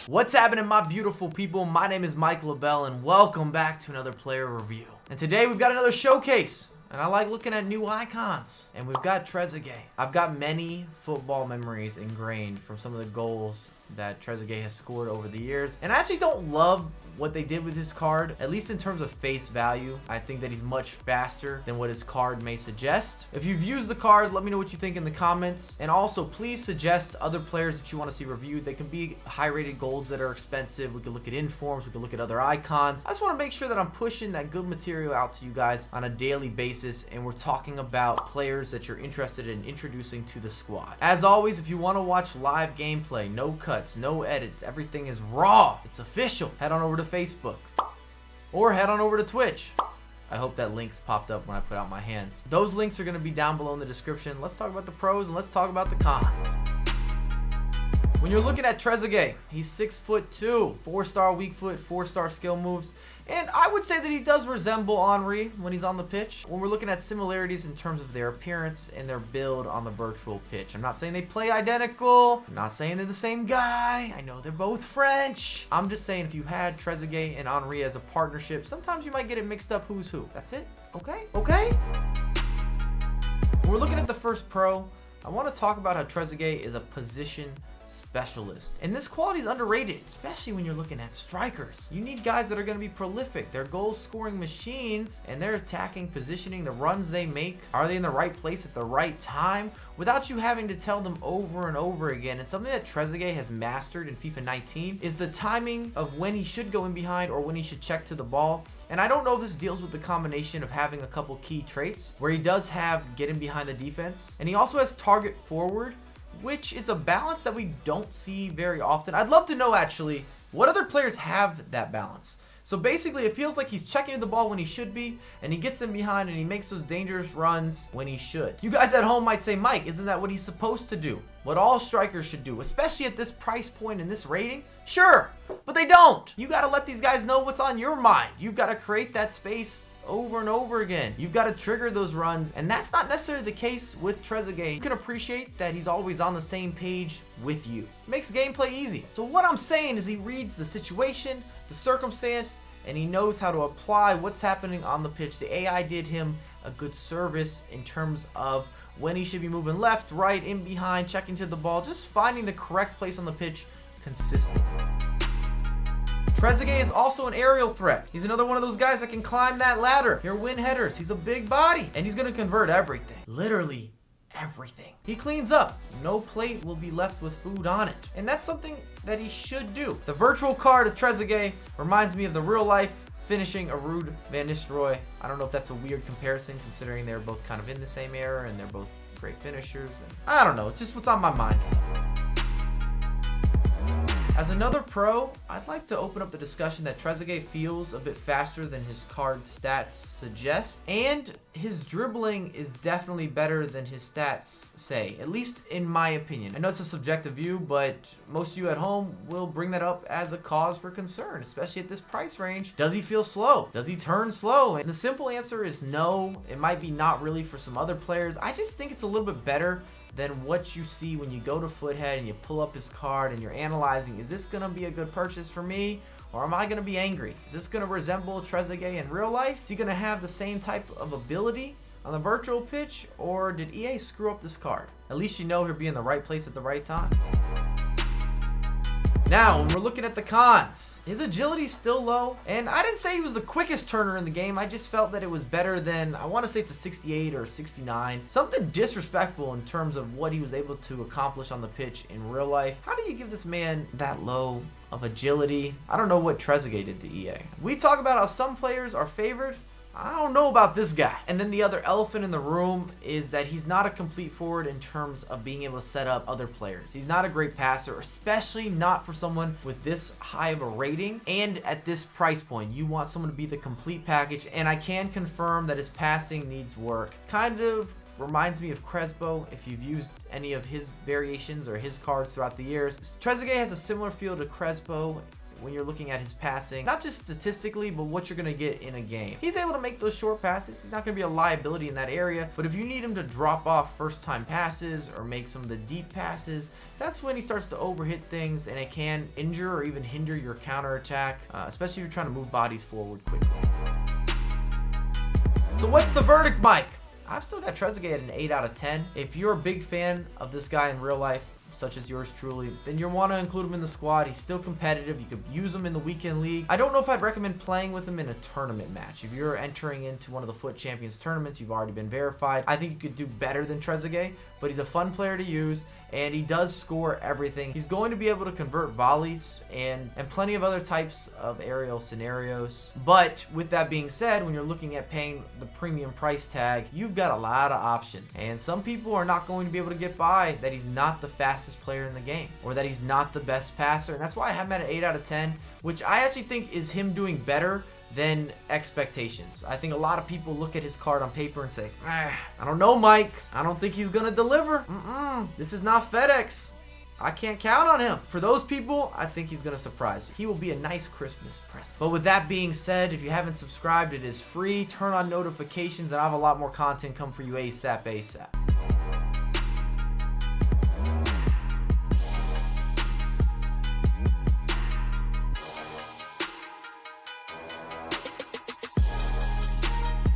What's happening, my beautiful people? My name is Mike LaBelle, and welcome back to another player review. And today we've got another showcase. And I like looking at new icons. And we've got Trezeguet. I've got many football memories ingrained from some of the goals that Trezeguet has scored over the years. And I actually don't love what they did with his card, at least in terms of face value. I think that he's much faster than what his card may suggest. If you've used the card, let me know what you think in the comments. And also, please suggest other players that you want to see reviewed. They can be high-rated golds that are expensive. We could look at informs. We could look at other icons. I just want to make sure that I'm pushing that good material out to you guys on a daily basis. And we're talking about players that you're interested in introducing to the squad. As always, if you want to watch live gameplay, no cuts, no edits, everything is raw. It's official. Head on over to Facebook or head on over to Twitch. I hope that link's popped up when I put out my hands. Those links are going to be down below in the description. Let's talk about the pros and let's talk about the cons. When you're looking at Trezeguet, he's 6'2", 4-star weak foot, 4-star skill moves. And I would say that he does resemble Henry when he's on the pitch. When we're looking at similarities in terms of their appearance and their build on the virtual pitch. I'm not saying they play identical. I'm not saying they're the same guy. I know they're both French. I'm just saying if you had Trezeguet and Henry as a partnership, sometimes you might get it mixed up who's who. That's it. Okay? Okay? When we're looking at the first pro, I want to talk about how Trezeguet is a position specialist. And this quality is underrated, especially when you're looking at strikers. You need guys that are going to be prolific. They're goal scoring machines and they're attacking, positioning, the runs they make. Are they in the right place at the right time without you having to tell them over and over again? And something that Trezeguet has mastered in FIFA 19 is the timing of when he should go in behind or when he should check to the ball. And I don't know if this deals with the combination of having a couple key traits where he does have get in behind the defense and he also has target forward, which is a balance that we don't see very often. I'd love to know actually what other players have that balance. So basically it feels like he's checking the ball when he should be and he gets in behind and he makes those dangerous runs when he should. You guys at home might say, Mike, isn't that what he's supposed to do? What all strikers should do, especially at this price point and this rating? Sure, but they don't. You got to let these guys know what's on your mind. You've got to create that space over and over again. You've got to trigger those runs, and that's not necessarily the case with Trezeguet. You can appreciate that he's always on the same page with you. Makes gameplay easy. So what I'm saying is he reads the situation, the circumstance, and he knows how to apply what's happening on the pitch. The AI did him a good service in terms of when he should be moving left, right, in behind, checking to the ball, just finding the correct place on the pitch consistently. Trezeguet is also an aerial threat. He's another one of those guys that can climb that ladder. He'll win headers. He's a big body. And he's going to convert everything. Literally everything. He cleans up. No plate will be left with food on it. And that's something that he should do. The virtual card of Trezeguet reminds me of the real life finishing a Ruud van Nistelrooy. I don't know if that's a weird comparison considering they're both kind of in the same era and they're both great finishers. And I don't know. It's just what's on my mind. As another pro, I'd like to open up the discussion that Trezeguet feels a bit faster than his card stats suggest, and his dribbling is definitely better than his stats say, at least in my opinion. I know it's a subjective view, but most of you at home will bring that up as a cause for concern, especially at this price range. Does he feel slow? Does he turn slow? And the simple answer is no. It might be not really for some other players. I just think it's a little bit better than what you see when you go to Foothead and you pull up his card and you're analyzing, is this going to be a good purchase for me? Or am I going to be angry? Is this going to resemble Trezeguet in real life? Is he going to have the same type of ability on the virtual pitch? Or did EA screw up this card? At least you know he'll be in the right place at the right time. Now, when we're looking at the cons, his agility's still low, and I didn't say he was the quickest turner in the game. I just felt that it was better than, I want to say it's a 68 or 69. Something disrespectful in terms of what he was able to accomplish on the pitch in real life. How do you give this man that low of agility? I don't know what Trezeguet did to EA. We talk about how some players are favored. I don't know about this guy. And then the other elephant in the room is that he's not a complete forward in terms of being able to set up other players. He's not a great passer, especially not for someone with this high of a rating and at this price point. You want someone to be the complete package, and I can confirm that his passing needs work. Kind of reminds me of Crespo if you've used any of his variations or his cards throughout the years. Trezeguet has a similar feel to Crespo when you're looking at his passing, not just statistically, but what you're going to get in a game. He's able to make those short passes. He's not going to be a liability in that area, but if you need him to drop off first-time passes or make some of the deep passes, that's when he starts to overhit things, and it can injure or even hinder your counterattack, especially if you're trying to move bodies forward quickly. So what's the verdict, Mike? I've still got Trezeguet at an 8 out of 10. If you're a big fan of this guy in real life, such as yours truly, then you want to include him in the squad. He's still competitive. You could use him in the weekend league. I don't know if I'd recommend playing with him in a tournament match. If you're entering into one of the Foot Champions tournaments, you've already been verified. I think you could do better than Trezeguet, but he's a fun player to use, and he does score everything. He's going to be able to convert volleys and plenty of other types of aerial scenarios. But with that being said, when you're looking at paying the premium price tag, you've got a lot of options. And some people are not going to be able to get by that he's not the fastest player in the game, or that he's not the best passer. And that's why I have him at an 8 out of 10, which I actually think is him doing better than expectations. I think a lot of people look at his card on paper and say, I don't know, Mike. I don't think he's gonna deliver. This is not FedEx. I can't count on him. For those people, I think he's gonna surprise you. He will be a nice Christmas present. But with that being said, if you haven't subscribed, it is free. Turn on notifications, and I have a lot more content come for you ASAP.